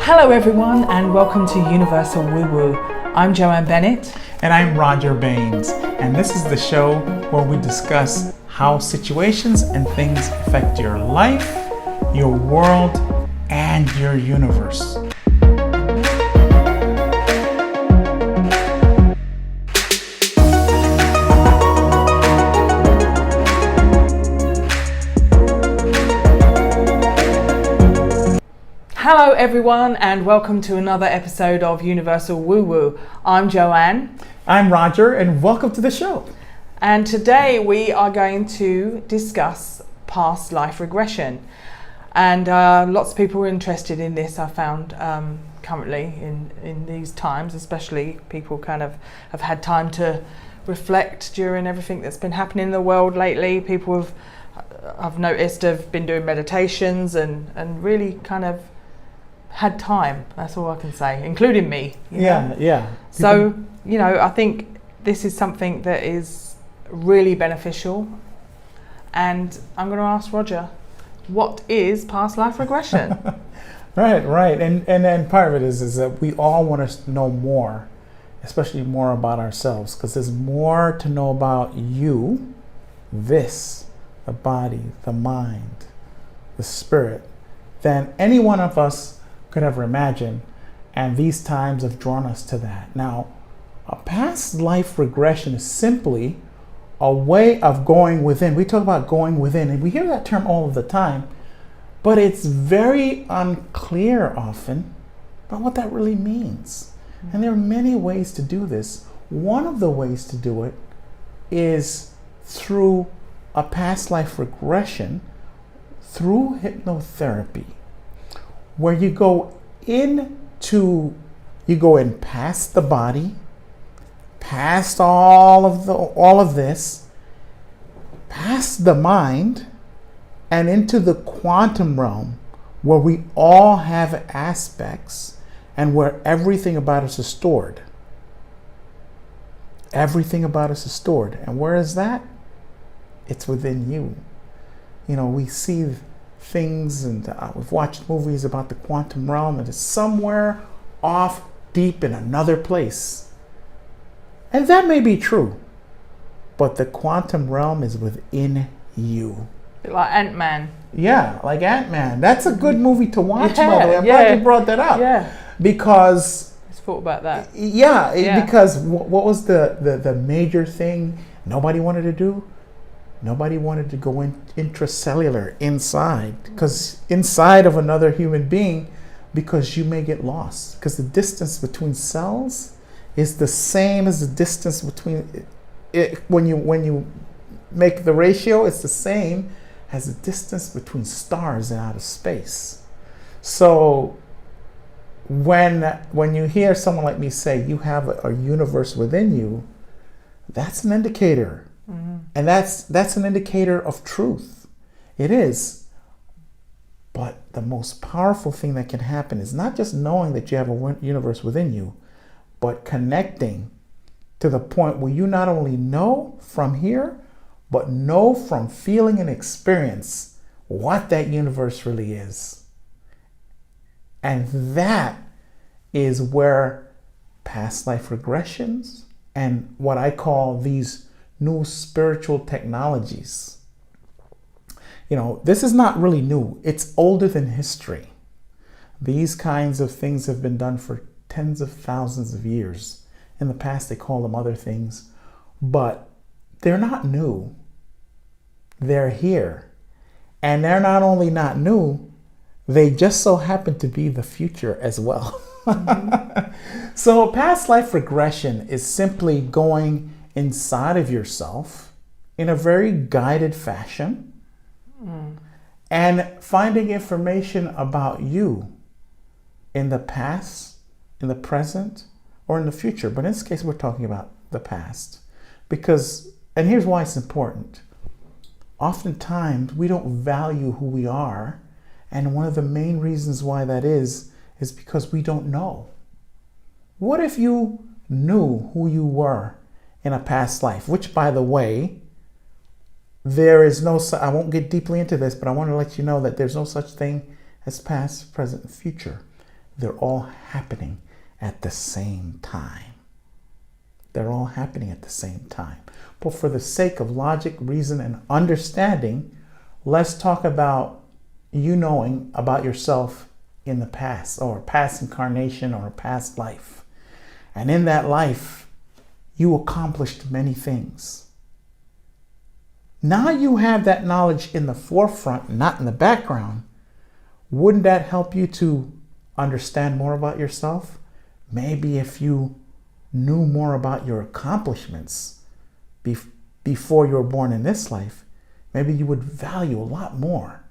Hello everyone and welcome to Universal Woo Woo. I'm Joanne Bennett. And I'm Roger Baines. And this is the show where we discuss how situations and things affect your life, your world, and your universe. Hello everyone and welcome to another episode of Universal Woo Woo. I'm Joanne. I'm Roger and welcome to the show. And today we are going to discuss past life regression. And lots of people are interested in this, I found, currently in these times, especially people kind of have had time to reflect during everything that's been happening in the world lately. People I've noticed have been doing meditations and really kind of had time, that's all I can say, including me. Yeah. So, I think this is something that is really beneficial. And I'm going to ask Roger, what is past life regression? Right. And part of it is that we all want to know more, especially more about ourselves, because there's more to know about you, the body, the mind, the spirit, than any one of us could ever imagine, and these times have drawn us to that. Now, a past life regression is simply a way of going within. We talk about going within, and we hear that term all of the time, but it's very unclear often about what that really means. And there are many ways to do this. One of the ways to do it is through a past life regression, through hypnotherapy, where you go in past the body, past all of this, past the mind, and into the quantum realm, where we all have aspects and where everything about us is stored. Everything about us is stored. And where is that? It's within you. We see things, and we've watched movies about the quantum realm, and it's somewhere off deep in another place. And that may be true, but the quantum realm is within you. Like Ant-Man. Yeah, like Ant-Man. That's a good movie to watch, Yeah, by the way. I'm glad you brought that up. Yeah. Because I just thought about that. Because what was the major thing nobody wanted to do? Nobody wanted to go intracellular, inside, because inside of another human being, because you may get lost. Because the distance between cells is the same as the distance between when you make the ratio. It's the same as the distance between stars in outer space. So when you hear someone like me say you have a universe within you, that's an indicator. Mm-hmm. And that's an indicator of truth. It is. But the most powerful thing that can happen is not just knowing that you have a universe within you, but connecting to the point where you not only know from here, but know from feeling and experience what that universe really is. And that is where past life regressions and what I call these new spiritual technologies. This is not really new. It's older than history. These kinds of things have been done for tens of thousands of years. In the past, they call them other things, but they're not new. They're here. And they're not only not new, they just so happen to be the future as well. Mm-hmm. So past life regression is simply going inside of yourself in a very guided fashion and finding information about you in the past, in the present, or in the future. But in this case, we're talking about the past. And here's why it's important. Oftentimes, we don't value who we are. And one of the main reasons why that is because we don't know. What if you knew who you were in a past life? Which, by the way, there is no, I won't get deeply into this, but I want to let you know that there's no such thing as past, present, and future. they're all happening at the same time. They're all happening at the same time. But for the sake of logic, reason, and understanding, let's talk about you knowing about yourself in the past, or a past incarnation, or a past life. And in that life, you accomplished many things. Now you have that knowledge in the forefront, not in the background. Wouldn't that help you to understand more about yourself? Maybe if you knew more about your accomplishments before you were born in this life, maybe you would value a lot more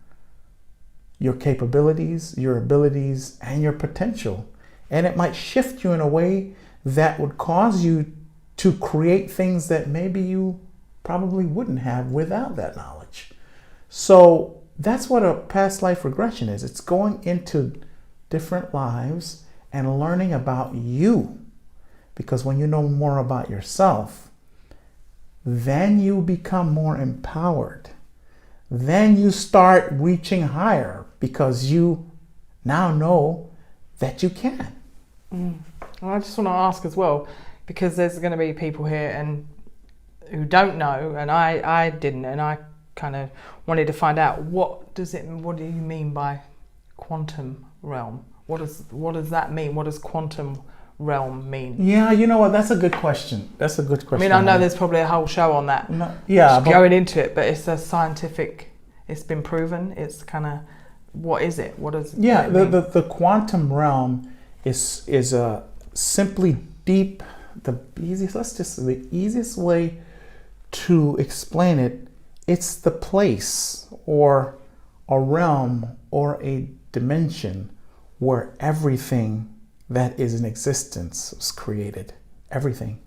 your capabilities, your abilities, and your potential. And it might shift you in a way that would cause you to create things that maybe you probably wouldn't have without that knowledge. So that's what a past life regression is. It's going into different lives and learning about you. Because when you know more about yourself, then you become more empowered. Then you start reaching higher because you now know that you can. Well, I just want to ask as well, because there's going to be people here and who don't know, and I didn't, and I kind of wanted to find out what do you mean by quantum realm? What does that mean? What does quantum realm mean? Yeah, you know what? That's a good question. That's a good question. I mean, I know there's probably a whole show on that. Going into it, but it's a scientific. It's been proven. It's kind of, what is it? What does? Yeah, the quantum realm is simply deep. The easiest way to explain it. It's the place or a realm or a dimension where everything that is in existence was created. Everything.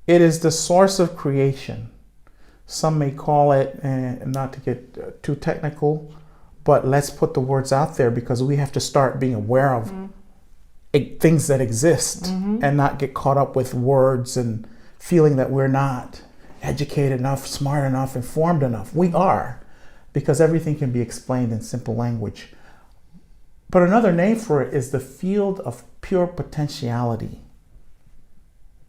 It is the source of creation. Some may call it, not to get too technical, but let's put the words out there because we have to start being aware of things that exist and not get caught up with words and feeling that we're not educated enough, smart enough, informed enough. We are, because everything can be explained in simple language. But another name for it is the field of pure potentiality,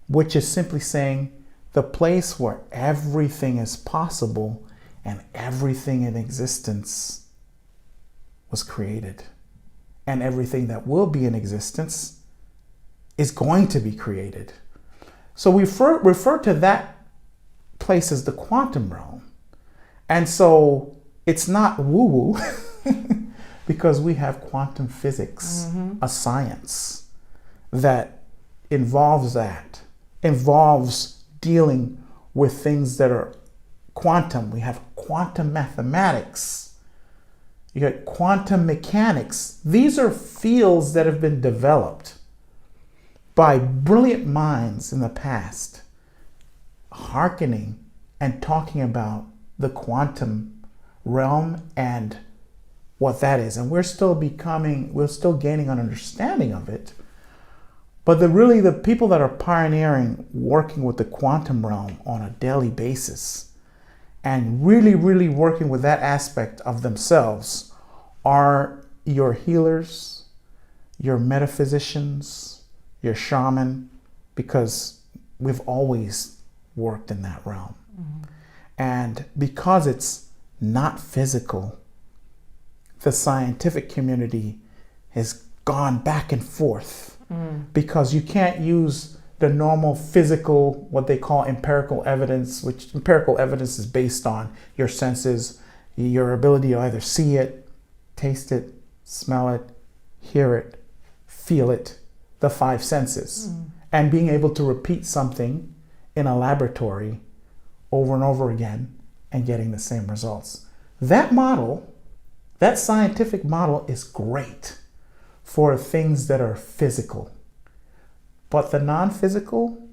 which is simply saying the place where everything is possible and everything in existence was created. And everything that will be in existence is going to be created. So we refer to that place as the quantum realm. And so it's not woo-woo because we have quantum physics, a science that involves dealing with things that are quantum. We have quantum mathematics. You got quantum mechanics. These are fields that have been developed by brilliant minds in the past, hearkening and talking about the quantum realm and what that is. And we're still gaining an understanding of it. But the people that are pioneering working with the quantum realm on a daily basis and really, really working with that aspect of themselves are your healers, your metaphysicians, your shaman, because we've always worked in that realm. And because it's not physical, the scientific community has gone back and forth because you can't use the normal physical, what they call empirical evidence, which empirical evidence is based on your senses, your ability to either see it, taste it, smell it, hear it, feel it, the five senses, and being able to repeat something in a laboratory over and over again and getting the same results. That model, that scientific model, is great for things that are physical. But the non-physical,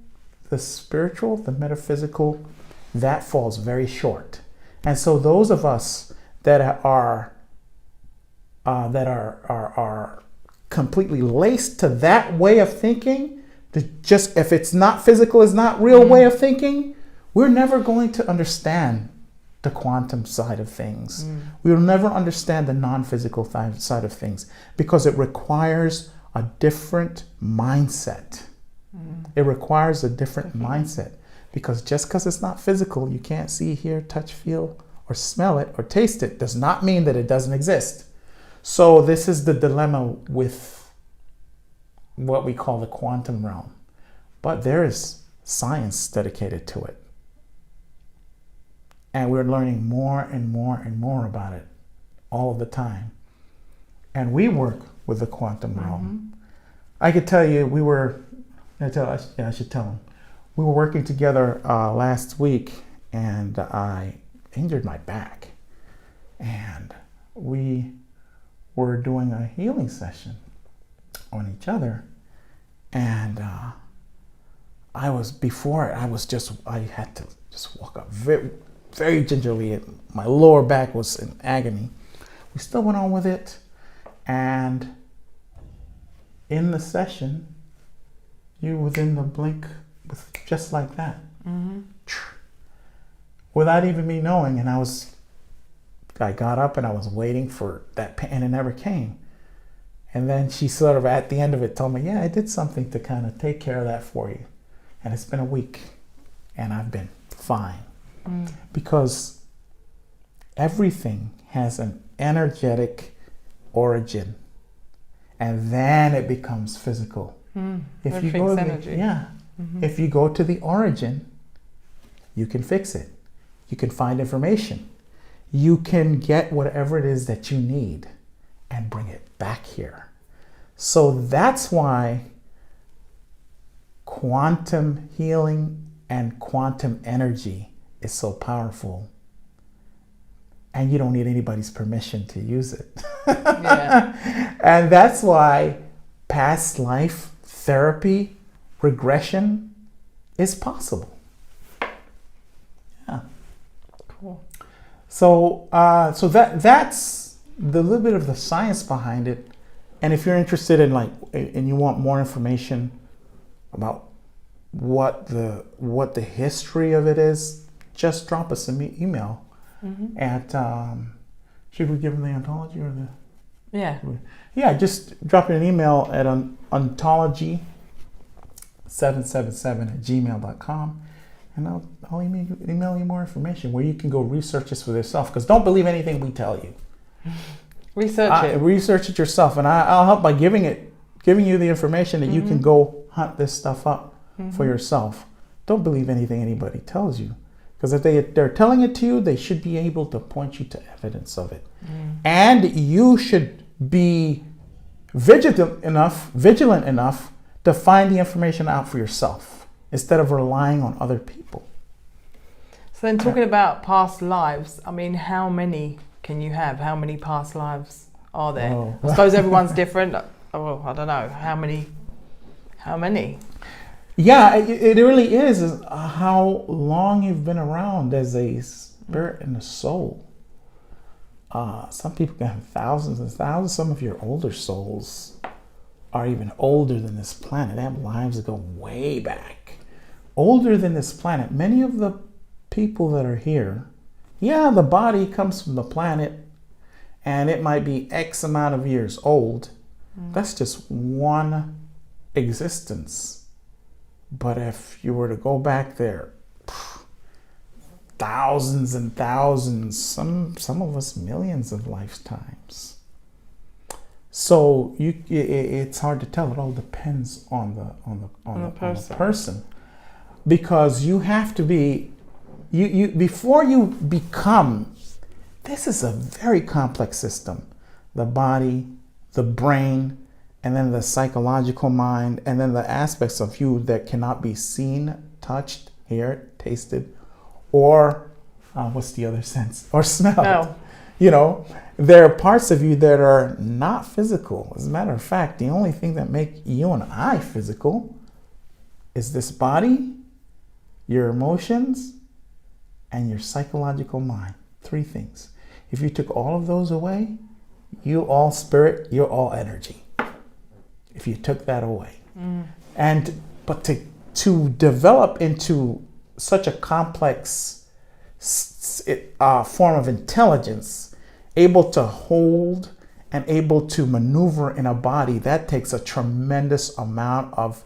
the spiritual, the metaphysical, that falls very short. And so those of us that are completely laced to that way of thinking, just if it's not physical, is not real way of thinking, we're never going to understand the quantum side of things. We will never understand the non-physical side of things because it requires a different mindset. It requires a different mindset because just because it's not physical, you can't see, hear, touch, feel, or smell it or taste it, does not mean that it doesn't exist. So this is the dilemma with what we call the quantum realm. But there is science dedicated to it. And we're learning more and more and more about it all of the time. And we work with the quantum realm. I could tell you, I should tell them. We were working together last week, and I injured my back. And we were doing a healing session on each other. And I had to just walk up very gingerly. My lower back was in agony. We still went on with it. And in the session, you within the blink, just like that. Without even me knowing. And I got up and I was waiting for that pain, and it never came. And then she sort of at the end of it told me, yeah, I did something to kind of take care of that for you. And it's been a week and I've been fine. Because everything has an energetic origin and then it becomes physical. If you go to if you go to the origin, you can fix it. You can find information. You can get whatever it is that you need and bring it back here. So that's why quantum healing and quantum energy is so powerful. And you don't need anybody's permission to use it. And that's why past life therapy, regression is possible. Yeah. Cool. So that's the little bit of the science behind it. And if you're interested in and you want more information about what the history of it is, just drop us an email at should we give them the ontology or the just drop me an email at ontology777@gmail.com, and I'll email you more information where you can go research this for yourself, because don't believe anything we tell you. Research it yourself, and I'll help by giving you the information that you can go hunt this stuff up for yourself. Don't believe anything anybody tells you, because if they're telling it to you, they should be able to point you to evidence of it. And you should be vigilant enough to find the information out for yourself instead of relying on other people. So then, talking about past lives, I mean, how many can you have? How many past lives are there? I suppose everyone's different. Oh, I don't know. How many? Yeah, it really is how long you've been around as a spirit and a soul. Some people can have thousands and thousands. Some of your older souls are even older than this planet. They have lives that go way back. Older than this planet. Many of the people that are here, the body comes from the planet and it might be X amount of years old. That's just one existence. But if you were to go back there, thousands and thousands, some of us millions of lifetimes. So it's hard to tell. It all depends on the person, because you have to be you before you become. This is a very complex system: the body, the brain, and then the psychological mind, and then the aspects of you that cannot be seen, touched, heard, tasted, or what's the other sense? Or smelled. No. There are parts of you that are not physical. As a matter of fact, the only thing that make you and I physical is this body, your emotions, and your psychological mind. 3 things. If you took all of those away, you're all spirit, you're all energy. If you took that away. But to develop into such a complex form of intelligence, able to hold and able to maneuver in a body, that takes a tremendous amount of,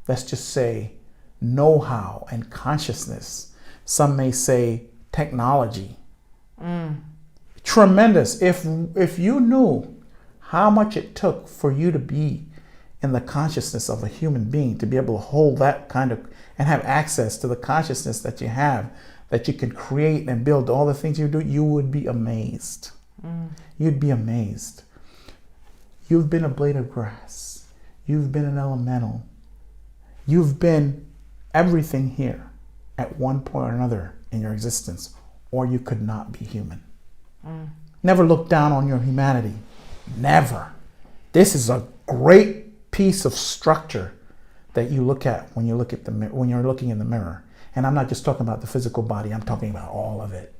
let's just say, know-how and consciousness. Some may say technology. Tremendous. If you knew how much it took for you to be in the consciousness of a human being, to be able to hold that kind of, and have access to the consciousness that you have, that you can create and build all the things you do, you would be amazed. You'd be amazed. You've been a blade of grass. You've been an elemental. You've been everything here at one point or another in your existence, or you could not be human. Never look down on your humanity. Never. This is a great piece of structure that you look at when you look at when you're looking in the mirror. And I'm not just talking about the physical body. I'm talking about all of it.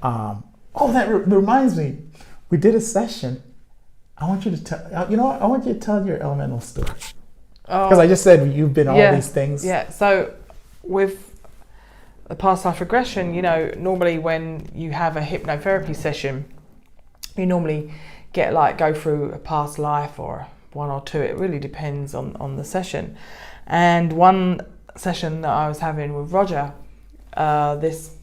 That reminds me. We did a session. I want you to tell. You know what? I want you to tell your elemental story. Because I just said you've been all these things. Yeah. So with the past life regression, normally when you have a hypnotherapy session, you normally go through a past life or one or two. It really depends on the session. And one session that I was having with Roger, this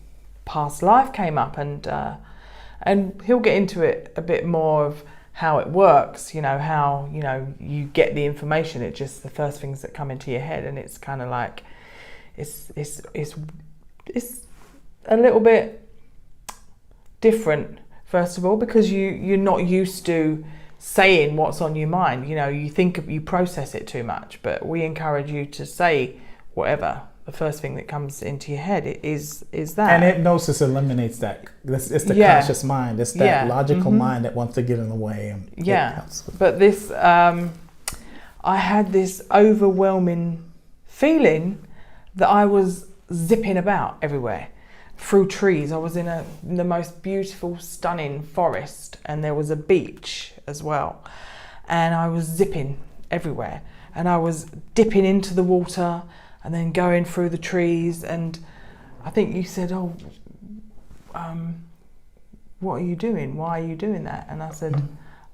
past life came up, and he'll get into it a bit more of how it works, how you get the information. It's just the first things that come into your head, and it's kind of like it's a little bit different, first of all, because you're not used to saying what's on your mind. You process it too much, but we encourage you to say whatever the first thing that comes into your head is that. And hypnosis eliminates that. It's the conscious mind. It's that logical mind that wants to get in the way. But this, I had this overwhelming feeling that I was zipping about everywhere through trees. I was in the most beautiful, stunning forest, and there was a beach as well. And I was zipping everywhere, and I was dipping into the water and then going through the trees. And I think you said, what are you doing? Why are you doing that? And I said,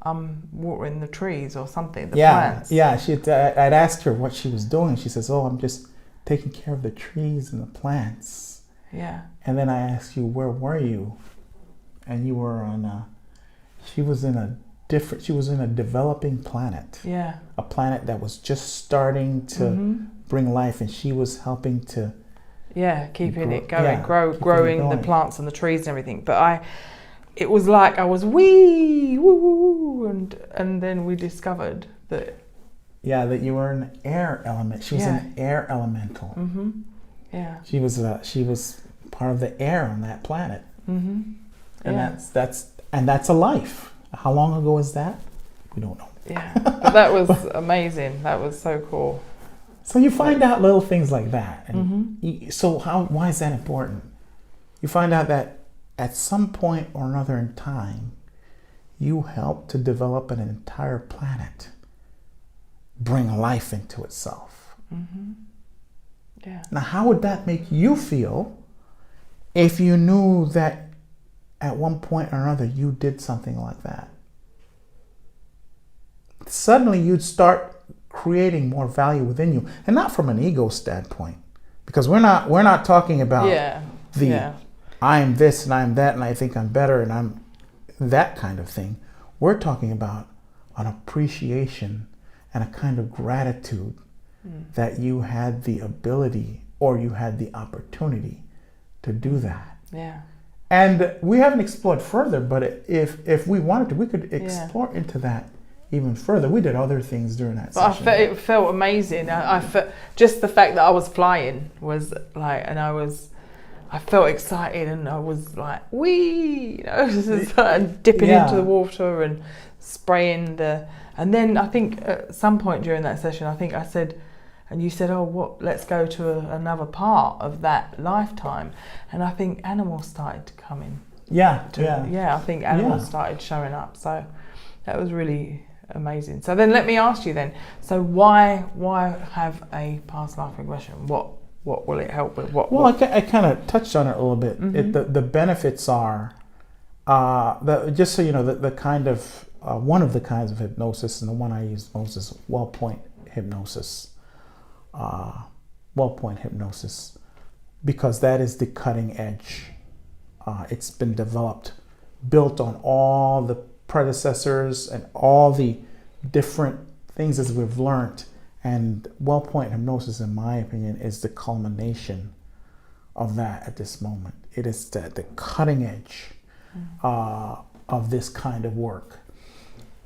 I'm watering the trees or something, the plants. Yeah, I'd asked her what she was doing. She says, I'm just taking care of the trees and the plants. Yeah. And then I asked you, where were you? And you were she was in a developing planet. Yeah. A planet that was just starting to bring life, and she was helping to keeping it going, growing the plants and the trees and everything. But it was like I was wee woo woo, and then we discovered that that you were an air element. She was an air elemental. Yeah. She was part of the air on that planet. And that's a life. How long ago is that? We don't know. Yeah. But that was amazing. That was so cool. So you find out little things like that. And why is that important? You find out that at some point or another in time, you help to develop an entire planet, bring life into itself. Yeah. Now, how would that make you feel if you knew that at one point or another you did something like that? Suddenly you'd start creating more value within you, and not from an ego standpoint, because we're not talking about I'm this and I'm that and I think I'm better and I'm that kind of thing. We're talking about an appreciation and a kind of gratitude that you had the ability or you had the opportunity to do that. Yeah. And we haven't explored further, but if we wanted to, we could explore into that even further. We did other things during that session. It felt amazing. I felt, just the fact that I was flying was like, and I felt excited, and I was like, wee, and dipping into the water and spraying and then I think at some point during that session, I think I said, and you said, let's go to another part of that lifetime. And I think animals started to come in. I think animals started showing up. So that was really amazing. So then let me ask you then, so why have a past life regression? What What will it help with? What? Well, I kind of touched on it a little bit. The benefits are, just so you know, the kind of, one of the kinds of hypnosis, and the one I use most is well-point hypnosis. Well-point hypnosis, because that is the cutting edge. It's been developed, built on all the predecessors and all the different things as we've learned. And well-point hypnosis, in my opinion, is the culmination of that at this moment. It is the cutting edge of this kind of work.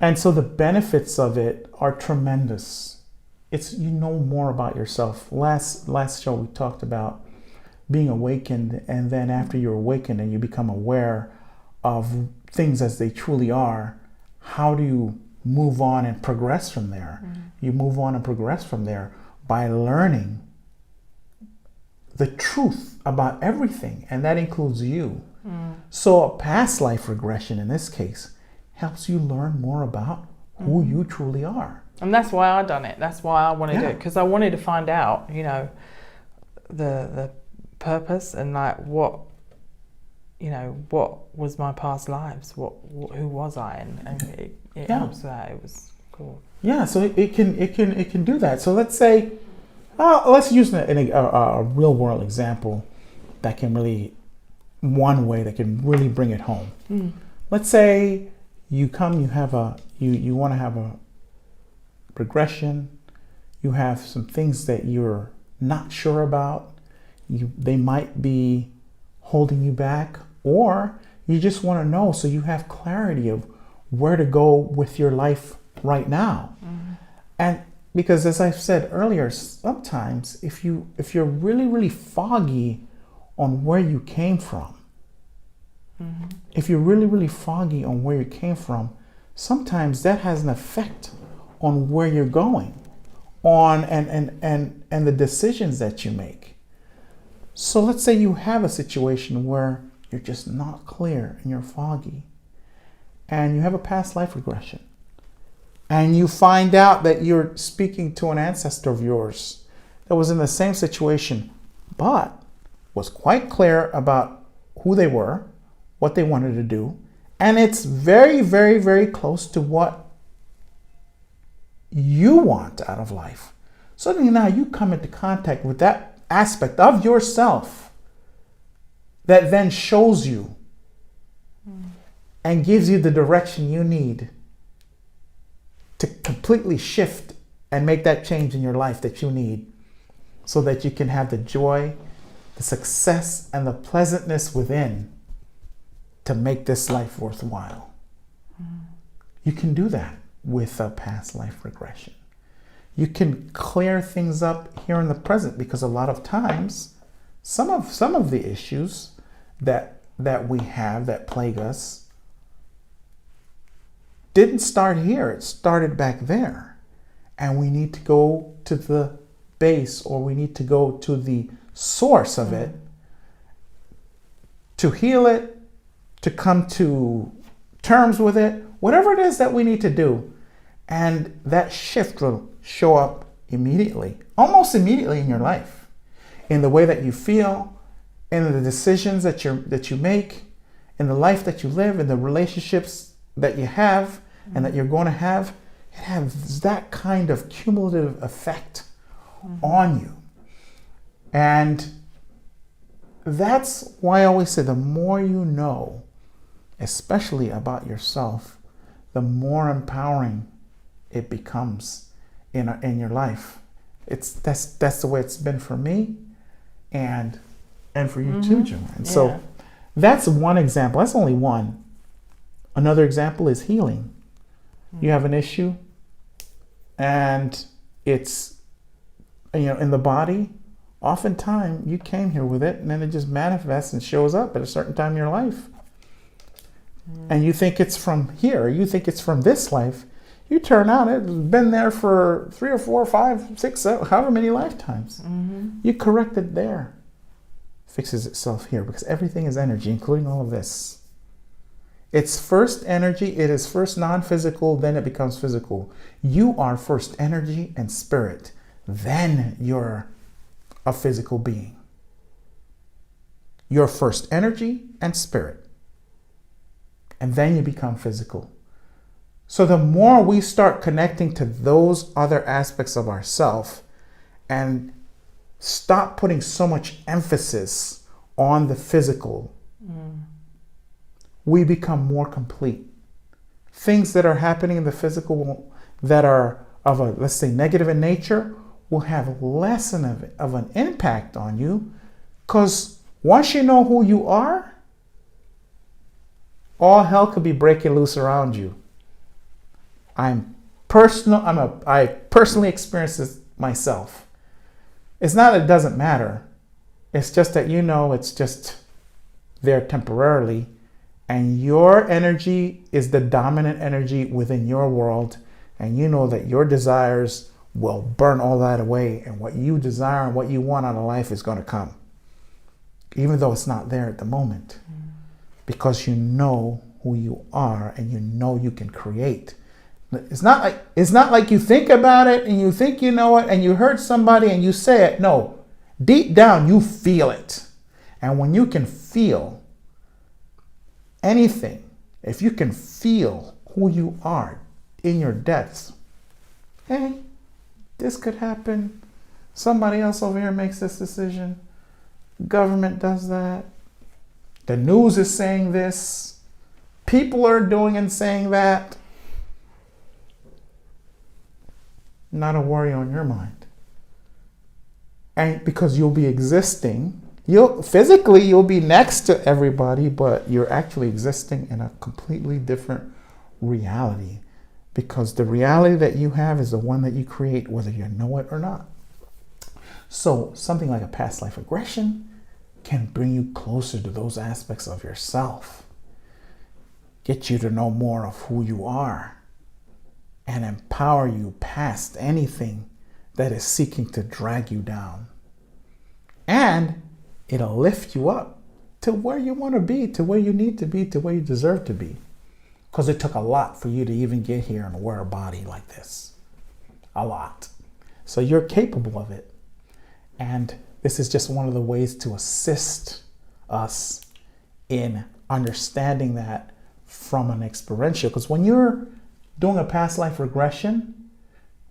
And so the benefits of it are tremendous. It's, you know more about yourself. Last show we talked about being awakened, and then after you're awakened and you become aware of things as they truly are, how do you move on and progress from there? You move on and progress from there by learning the truth about everything, and that includes you. So a past life regression in this case helps you learn more about who you truly are. And that's why I done it. That's why I wanted to do it, because I wanted to find out, you know, the purpose and like what was my past lives, who was I, and it helps that. It was cool. Yeah, so it can do that. So let's say, let's use a real world example that can really, one way that can really bring it home. Let's say you come, you want to have a regression. You have some things that you're not sure about. They might be holding you back, or you just want to know so you have clarity of where to go with your life right now. And because, as I've said earlier, sometimes if you're really, really foggy on where you came from, if you're really, really foggy on where you came from, sometimes that has an effect on where you're going, and the decisions that you make. So let's say you have a situation where you're just not clear and you're foggy, and you have a past life regression, and you find out that you're speaking to an ancestor of yours that was in the same situation, but was quite clear about who they were, what they wanted to do, and it's very, very, very close to what you want out of life. Suddenly now you come into contact with that aspect of yourself that then shows you and gives you the direction you need to completely shift and make that change in your life that you need, so that you can have the joy, the success, and the pleasantness within to make this life worthwhile. You can do that with a past life regression. You can clear things up here in the present, because a lot of times some of the issues that we have that plague us didn't start here. It started back there, and we need to go to the base, or we need to go to the source of it to heal it, to come to terms with it, whatever it is that we need to do. And that shift will show up immediately, almost immediately in your life, in the way that you feel, in the decisions that you make, in the life that you live, in the relationships that you have and that you're going to have. It has that kind of cumulative effect on you. And that's why I always say, the more you know, especially about yourself, the more empowering it becomes in your life. That's the way it's been for me, and for you too, Joanne. So that's one example. That's only one. Another example is healing. You have an issue, and it's, in the body. Oftentimes you came here with it, and then it just manifests and shows up at a certain time in your life. And you think it's from here, you think it's from this life. You turn out it's been there for 3 or 4 or 5, 6, 7, however many lifetimes. You correct it there. Fixes itself here, because everything is energy, including all of this. It's first energy, it is first non-physical, then it becomes physical. You are first energy and spirit, then your a physical being. You're first energy and spirit. And then you become physical. So the more we start connecting to those other aspects of ourself and stop putting so much emphasis on the physical, we become more complete. Things that are happening in the physical that are of a, let's say, negative in nature will have less of an impact on you, because once you know who you are, all hell could be breaking loose around you. I personally experienced this myself. It's not that it doesn't matter. It's just that it's just there temporarily, and your energy is the dominant energy within your world, and you know that your desires will burn all that away, and what you desire and what you want out of life is going to come, even though it's not there at the moment, because you know who you are and you know you can create. It's not like you think about it and you think you know it and you heard somebody and you say it. No, deep down you feel it. And when you can feel anything, if you can feel who you are in your depths, hey, this could happen. Somebody else over here makes this decision. Government does that. The news is saying this. People are doing and saying that. Not a worry on your mind. And because you'll be existing, you'll be next to everybody, but you're actually existing in a completely different reality, because the reality that you have is the one that you create, whether you know it or not. So something like a past life regression can bring you closer to those aspects of yourself, get you to know more of who you are, and empower you past anything that is seeking to drag you down. And it'll lift you up to where you want to be, to where you need to be, to where you deserve to be. Because it took a lot for you to even get here and wear a body like this. A lot. So you're capable of it. And this is just one of the ways to assist us in understanding that from an experiential. Because when you're doing a past life regression,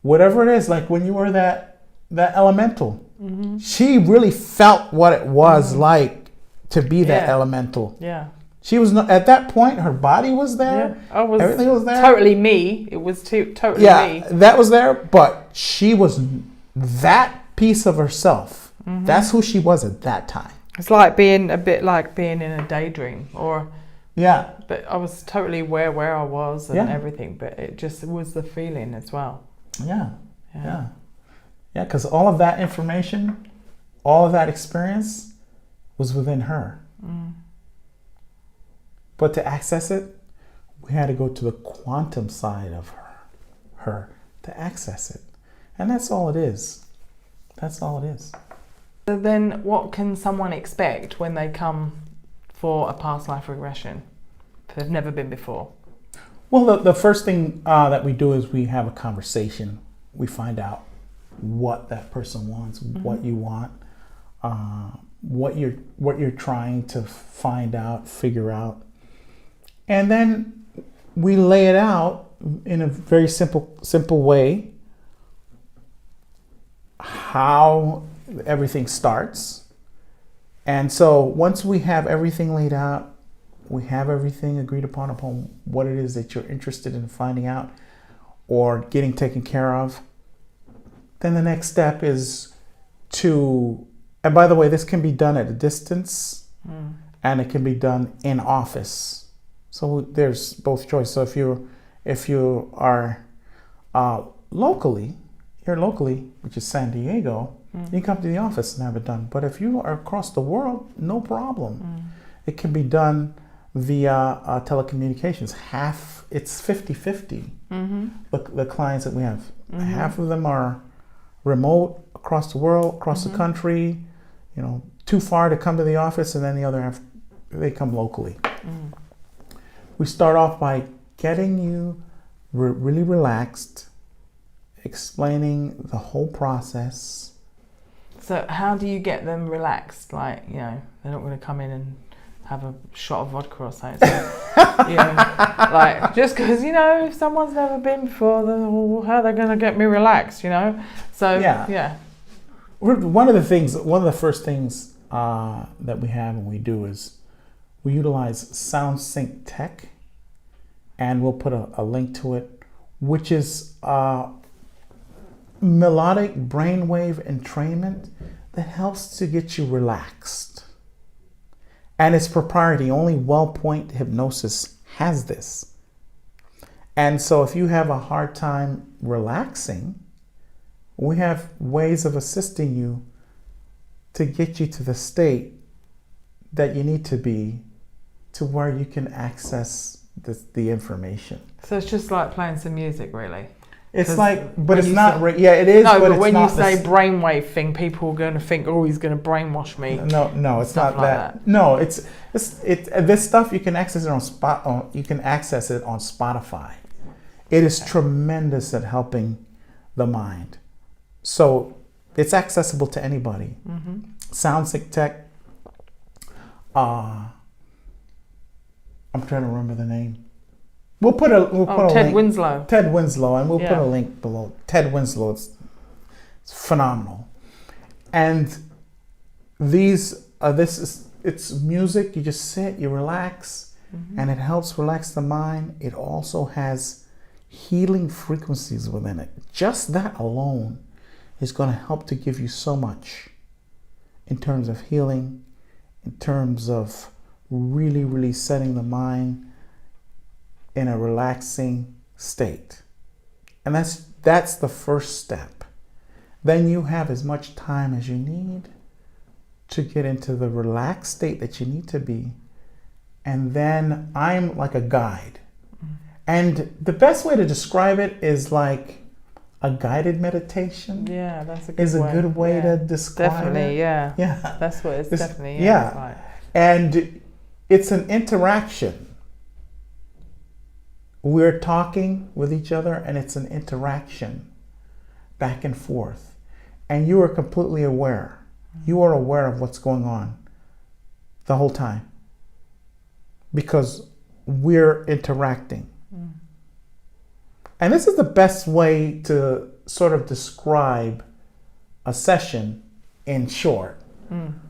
whatever it is, like when you were that elemental, she really felt what it was like to be that elemental. Yeah. She was not, at that point, her body was there. Yeah. Everything was there. Totally me. It was totally me. Yeah, that was there, but she was that piece of herself. That's who she was at that time. It's like being in a daydream, or but I was totally aware where I was and everything, but it just was the feeling as well. Yeah, because all of that information, all of that experience was within her. But to access it, we had to go to the quantum side of her to access it. And that's all it is. That's all it is. So then what can someone expect when they come for a past life regression if they've never been before? Well, the first thing that we do is we have a conversation. We find out what that person wants, what you want, what you're trying to find out, figure out. And then we lay it out in a very simple way, how everything starts. And so once we have everything laid out, we have everything agreed upon what it is that you're interested in finding out or getting taken care of, then the next step is to, and by the way, this can be done at a distance and it can be done in office. So there's both choices. So if you are locally, which is San Diego, you can come to the office and have it done. But if you are across the world, no problem. It can be done via telecommunications. It's 50-50. The clients that we have, half of them are remote across the world, across the country, too far to come to the office, and then the other half, they come locally. We start off by getting you really relaxed, explaining the whole process So how do you get them relaxed? Like, you know, they're not going to come in and have a shot of vodka or something. So, you know, like, just because, you know, if someone's never been before, then how are they going to get me relaxed, you know? So, yeah. One of the first things that we have and we do is we utilize sound sync tech, and we'll put a link to it, which is melodic brainwave entrainment that helps to get you relaxed. And it's proprietary. Only WellPoint Hypnosis has this. And so if you have a hard time relaxing, we have ways of assisting you to get you to the state that you need to be, to where you can access the information. So it's just like playing some music, really. It's like, but it's not. Yeah, it is. No, but it's when not you say brainwave thing, people are going to think, oh, he's going to brainwash me. No, it's not like that. No, it's this stuff you can access it on you can access it on Spotify. It is tremendous at helping the mind. So it's accessible to anybody. Mm-hmm. SoundSync Tech. I'm trying to remember the name. We'll put a Ted link. Winslow. Ted Winslow, and we'll put a link below. Ted Winslow, it's phenomenal. And it's music. You just sit, you relax, and it helps relax the mind. It also has healing frequencies within it. Just that alone is going to help to give you so much in terms of healing, in terms of really, really setting the mind in a relaxing state. And that's the first step. Then you have as much time as you need to get into the relaxed state that you need to be. And then I'm like a guide. And the best way to describe it is like a guided meditation. Yeah, that's a good way to describe definitely, it. Yeah. That's what it's definitely. Yeah. It's like. And it's an interaction. We're talking with each other, and it's an interaction back and forth. And you are completely aware. You are aware of what's going on the whole time because we're interacting. And this is the best way to sort of describe a session in short. And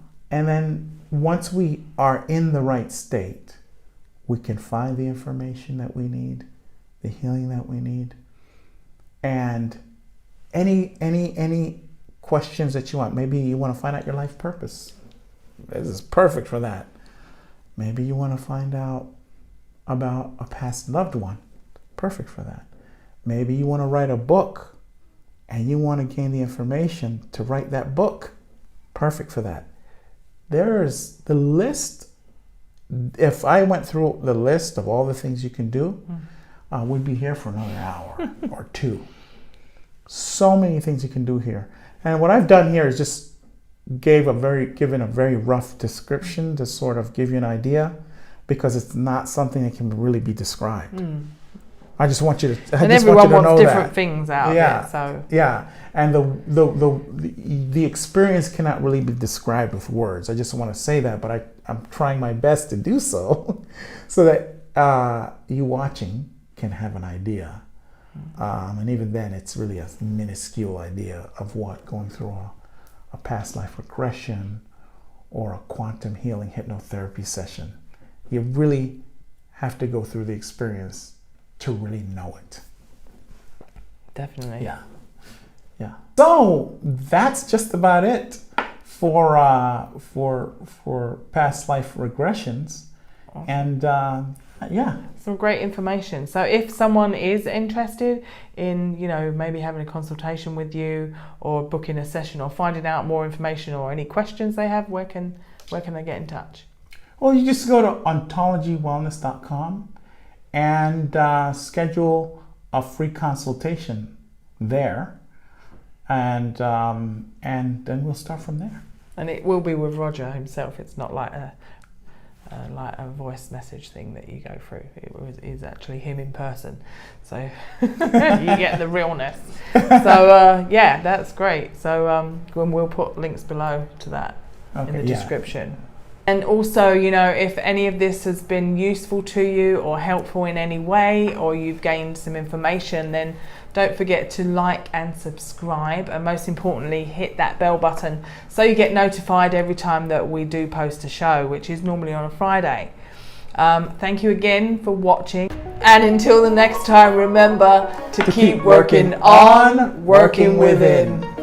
then once we are in the right state, we can find the information that we need, the healing that we need, and any questions that you want. Maybe you want to find out your life purpose. This is perfect for that. Maybe you want to find out about a past loved one. Perfect for that. Maybe you want to write a book and you want to gain the information to write that book. Perfect for that. There's the list. If I went through the list of all the things you can do, we'd be here for another hour or two. So many things you can do here. And what I've done here is just given a very rough description to sort of give you an idea, because it's not something that can really be described. I just want you to. And everyone wants different things out of it. So yeah, and the experience cannot really be described with words. I just want to say that, but I'm trying my best to do so, so that you watching can have an idea. And even then, it's really a minuscule idea of what going through a past life regression or a quantum healing hypnotherapy session. You really have to go through the experience to really know it. Definitely. Yeah. So that's just about it for past life regressions. Awesome. And some great information. So if someone is interested in, maybe having a consultation with you or booking a session or finding out more information or any questions they have, where can they get in touch? Well, you just go to ontologywellness.com and schedule a free consultation there, and then we'll start from there. And it will be with Roger himself. It's not like a like a voice message thing that you go through. Is actually him in person, so you get the realness. So yeah, that's great. So we'll put links below to that in the description. And also, you know, if any of this has been useful to you or helpful in any way, or you've gained some information, then don't forget to like and subscribe, and most importantly, hit that bell button so you get notified every time that we do post a show, which is normally on a Friday. Thank you again for watching, and until the next time, remember to keep working on, working within.